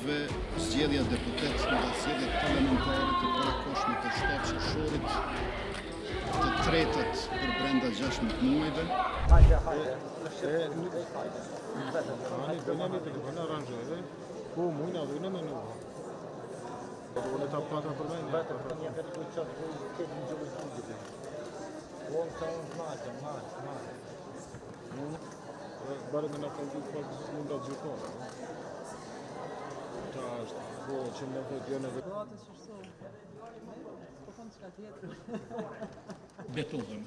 gjithëve zgjedhja deputet nga zgjedhjet parlamentare të parakohshme të 7 qershorit, të tretët për brenda 16 muajve. Betohem.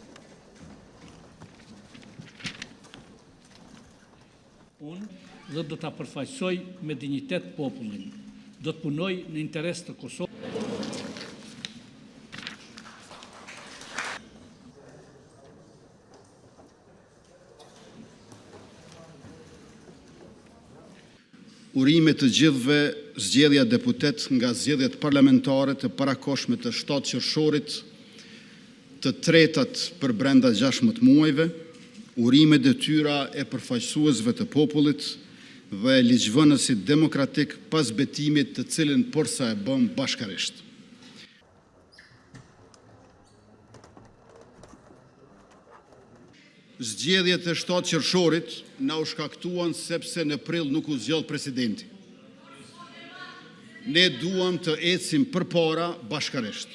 Unë dhe do ta përfaqësoj me dinjitet popullin. Do të punoj në interes të Kosovës. Urime të gjithëve zgjedhja deputet nga zgjedhjet parlamentare të parakohshme të 7 qershorit, të tretat për brenda 16 muajve, urime detyra e përfaqësuesve të popullit dhe ligjvënësit demokratik pas betimit të cilin përsa e bëm bashkarisht. Zgjedhjet e 7 qershorit na u shkaktuan sepse në prill nuk u zgjodh presidenti. Ne duam të ecim përpara bashkarisht.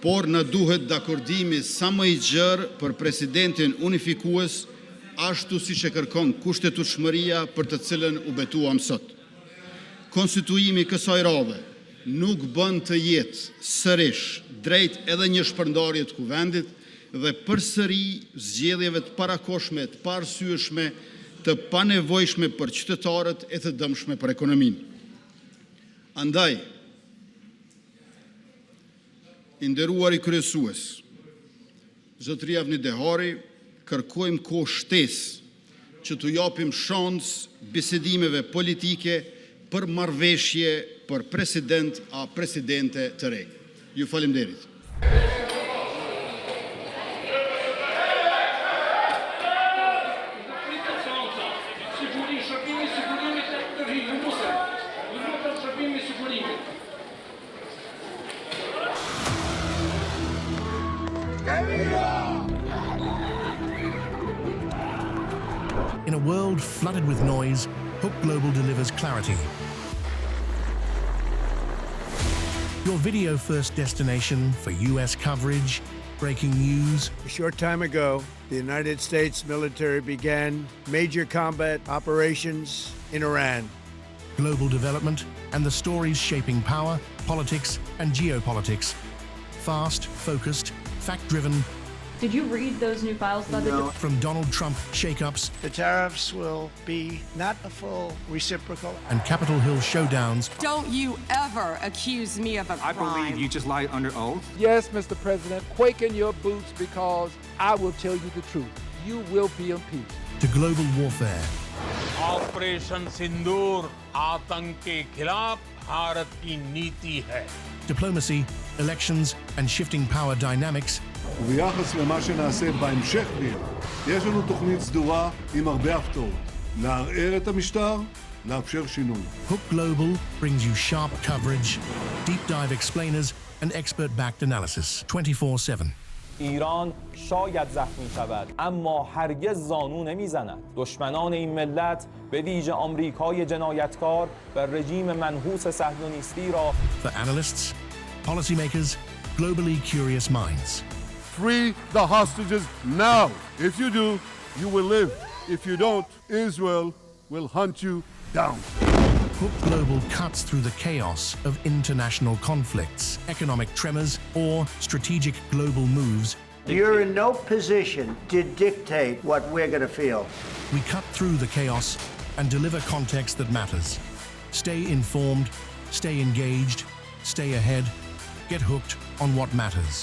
Por na duhet dakordimi sa më i gjerë për presidentin unifikues, ashtu siç e kërkon kushtetutshmëria për të cilën u betuam sot. Konstituimi i kësaj radhe nuk bën të jetë sërish drejt edhe një shpërndarje të kuvendit dhe përsëri zgjedhjeve të parakohshme, të paarsyeshme, të panevojshme për qytetarët e të dëmshme për ekonominë. Andaj, i nderuari kryesues, zotëria Avni Dehari, kërkojmë kohë shtesë që t'u japim shans bisedimeve politike për marrëveshje për president a presidente të re. Ju faleminderit. In a world flooded with noise, Hook Global delivers clarity. Your video-first destination for US coverage, breaking news. A short time ago, the United States military began major combat operations in Iran. Global development and the stories shaping power, politics, and geopolitics. Fast, focused, fact-driven. Did you read those new files? No. From Donald Trump shakeups. The tariffs will be not a full reciprocal. And Capitol Hill showdowns. Don't you ever accuse me of a crime. I believe you just lied under oath. Yes, Mr. President, quake in your boots because I will tell you the truth. You will be impeached. To global warfare. Operation Sindoor, आतंक के खिलाफ भारत की नीति है. Diplomacy, elections, and shifting power dynamics. וביחס למה שנעשה בהמשך יש לנו תוכנית סדורה עם הרבה הפתעות. לערער את המשטר, לאפשר שינוי. Hook Global brings you sharp coverage, deep dive explainers, and expert-backed analysis 24/7. ایران شاید زخمی شود اما هرگز زانو نمیزند. دشمنان این ملت به ویژه آمریکای جنایتکار و رژیم منحوس صهیونیستی را For analysts, policymakers, globally curious minds. Free the hostages now. If you do, you will live. If you don't, Israel will hunt you down. Hook Global cuts through the chaos of international conflicts, economic tremors, or strategic global moves. You're in no position to dictate what we're going to feel. We cut through the chaos and deliver context that matters. Stay informed, stay engaged, stay ahead, get hooked on what matters.